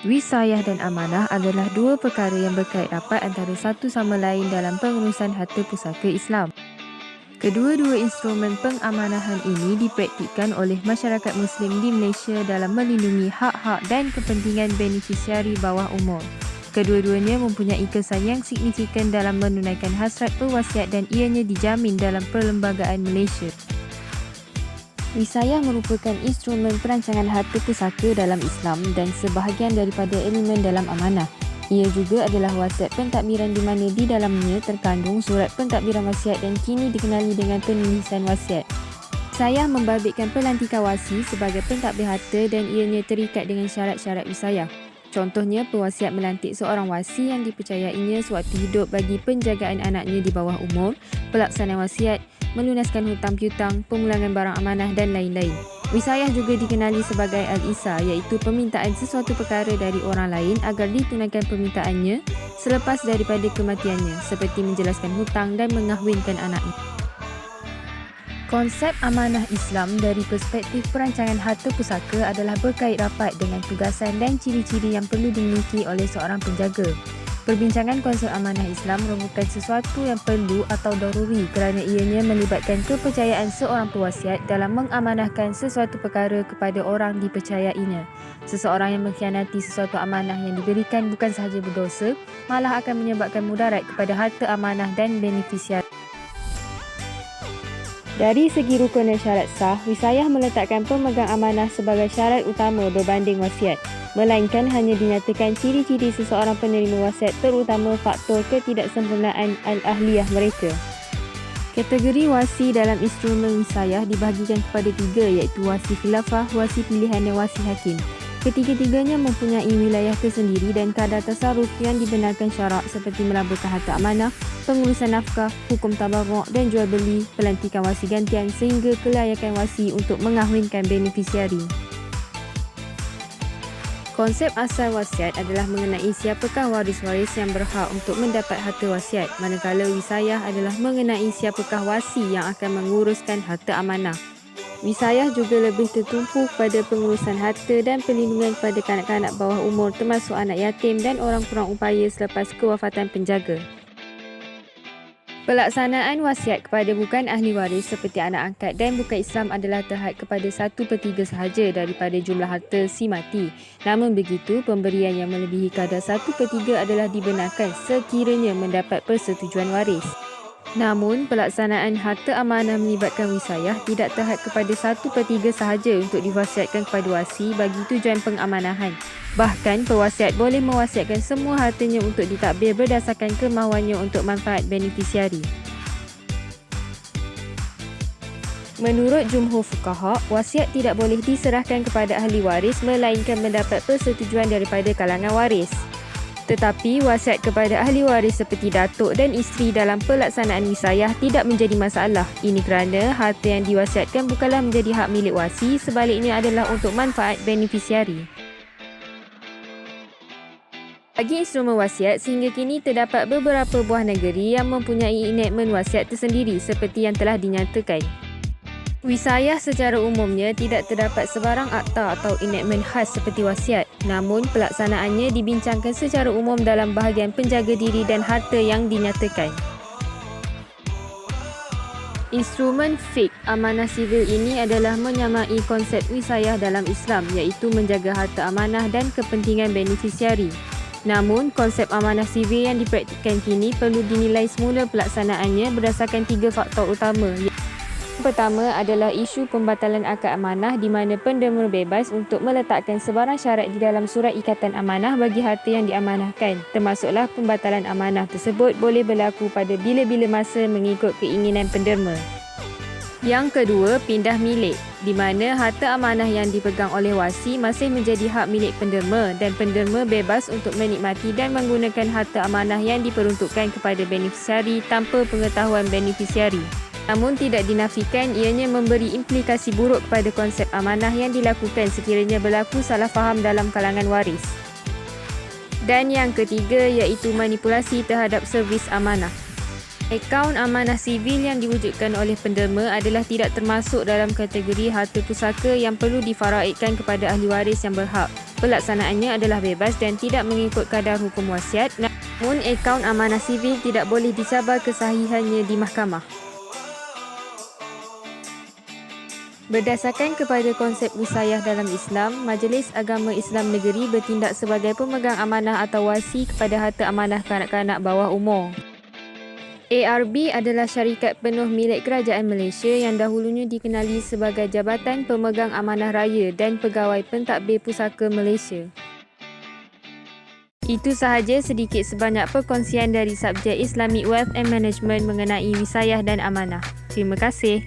Wisayah dan amanah adalah dua perkara yang berkait rapat antara satu sama lain dalam pengurusan harta pusaka Islam. Kedua-dua instrumen pengamanahan ini dipraktikkan oleh masyarakat Muslim di Malaysia dalam melindungi hak-hak dan kepentingan beneficiari bawah umur. Kedua-duanya mempunyai kesan yang signifikan dalam menunaikan hasrat pewasiat dan ianya dijamin dalam Perlembagaan Malaysia. Wisayah merupakan instrumen perancangan harta pusaka dalam Islam dan sebahagian daripada elemen dalam amanah. Ia juga adalah wasiat pentadbiran di mana di dalamnya terkandung surat pentadbiran wasiat dan kini dikenali dengan penulisan wasiat. Wisayah membabitkan pelantikan wasi sebagai pentadbir harta dan ianya terikat dengan syarat-syarat wisayah. Contohnya, pewasiat melantik seorang wasi yang dipercayainya sewaktu hidup bagi penjagaan anaknya di bawah umur, pelaksanaan wasiat, melunaskan hutang piutang, pemulangan barang amanah dan lain-lain. Wisayah juga dikenali sebagai al-isa, iaitu permintaan sesuatu perkara dari orang lain agar ditunaikan permintaannya selepas daripada kematiannya, seperti menjelaskan hutang dan mengahwinkan anaknya. Konsep amanah Islam dari perspektif perancangan harta pusaka adalah berkait rapat dengan tugasan dan ciri-ciri yang perlu dimiliki oleh seorang penjaga. Perbincangan konsep amanah Islam merupakan sesuatu yang perlu atau daruri kerana ianya melibatkan kepercayaan seorang pewasiat dalam mengamanahkan sesuatu perkara kepada orang dipercayainya. Seseorang yang mengkhianati sesuatu amanah yang diberikan bukan sahaja berdosa, malah akan menyebabkan mudarat kepada harta amanah dan beneficiari. Dari segi rukun dan syarat sah, wisayah meletakkan pemegang amanah sebagai syarat utama berbanding wasiat, melainkan hanya dinyatakan ciri-ciri seseorang penerima wasiat terutama faktor ketidaksempurnaan al-ahliyah mereka. Kategori wasi dalam instrumen wisayah dibahagikan kepada tiga, iaitu wasi khilafah, wasi pilihan dan wasi hakim. Ketiga-tiganya mempunyai wilayah tersendiri dan kadar tasarruf yang dibenarkan syarak seperti melaburkan harta amanah, pengurusan nafkah, hukum tabarruk dan jual beli, pelantikan wasi gantian sehingga kelayakan wasi untuk mengahwinkan beneficiari. Konsep asal wasiat adalah mengenai siapakah waris-waris yang berhak untuk mendapat harta wasiat, manakala wisayah adalah mengenai siapakah wasi yang akan menguruskan harta amanah. Wisayah juga lebih tertumpu pada pengurusan harta dan perlindungan kepada kanak-kanak bawah umur termasuk anak yatim dan orang kurang upaya selepas kewafatan penjaga. Pelaksanaan wasiat kepada bukan ahli waris seperti anak angkat dan bukan Islam adalah terhad kepada 1/3 sahaja daripada jumlah harta si mati. Namun begitu, pemberian yang melebihi kadar 1/3 adalah dibenarkan sekiranya mendapat persetujuan waris. Namun, pelaksanaan harta amanah melibatkan wisayah tidak terhad kepada 1/3 sahaja untuk diwasiatkan kepada wasi bagi tujuan pengamanahan. Bahkan, pewasiat boleh mewasiatkan semua hartanya untuk ditadbir berdasarkan kemahuannya untuk manfaat beneficiari. Menurut jumhur fuqaha, wasiat tidak boleh diserahkan kepada ahli waris melainkan mendapat persetujuan daripada kalangan waris. Tetapi wasiat kepada ahli waris seperti datuk dan isteri dalam pelaksanaan wisayah tidak menjadi masalah. Ini kerana harta yang diwasiatkan bukanlah menjadi hak milik wasi, sebaliknya adalah untuk manfaat beneficiari. Bagi instrumen wasiat, sehingga kini terdapat beberapa buah negeri yang mempunyai enactment wasiat tersendiri seperti yang telah dinyatakan. Wisayah secara umumnya tidak terdapat sebarang akta atau enactment khas seperti wasiat, namun pelaksanaannya dibincangkan secara umum dalam bahagian penjaga diri dan harta yang dinyatakan. Instrumen fiqh amanah sivil ini adalah menyamai konsep wisayah dalam Islam, iaitu menjaga harta amanah dan kepentingan beneficiari. Namun, konsep amanah sivil yang dipraktikkan kini perlu dinilai semula pelaksanaannya berdasarkan 3 faktor utama. Pertama adalah isu pembatalan akad amanah di mana penderma bebas untuk meletakkan sebarang syarat di dalam surat ikatan amanah bagi harta yang diamanahkan. Termasuklah pembatalan amanah tersebut boleh berlaku pada bila-bila masa mengikut keinginan penderma. Yang kedua, pindah milik, di mana harta amanah yang dipegang oleh wasi masih menjadi hak milik penderma dan penderma bebas untuk menikmati dan menggunakan harta amanah yang diperuntukkan kepada beneficiari tanpa pengetahuan beneficiari. Namun tidak dinafikan ianya memberi implikasi buruk kepada konsep amanah yang dilakukan sekiranya berlaku salah faham dalam kalangan waris. Dan yang ketiga iaitu manipulasi terhadap servis amanah. Akaun amanah sivil yang diwujudkan oleh penderma adalah tidak termasuk dalam kategori harta pusaka yang perlu difaraidkan kepada ahli waris yang berhak. Pelaksanaannya adalah bebas dan tidak mengikut kadar hukum wasiat, namun akaun amanah sivil tidak boleh dicabar kesahihannya di mahkamah. Berdasarkan kepada konsep wisayah dalam Islam, Majlis Agama Islam Negeri bertindak sebagai pemegang amanah atau wasi kepada harta amanah kanak-kanak bawah umur. ARB adalah syarikat penuh milik Kerajaan Malaysia yang dahulunya dikenali sebagai Jabatan Pemegang Amanah Raya dan Pegawai Pentadbir Pusaka Malaysia. Itu sahaja sedikit sebanyak perkongsian dari subjek Islamic Wealth and Management mengenai wisayah dan amanah. Terima kasih.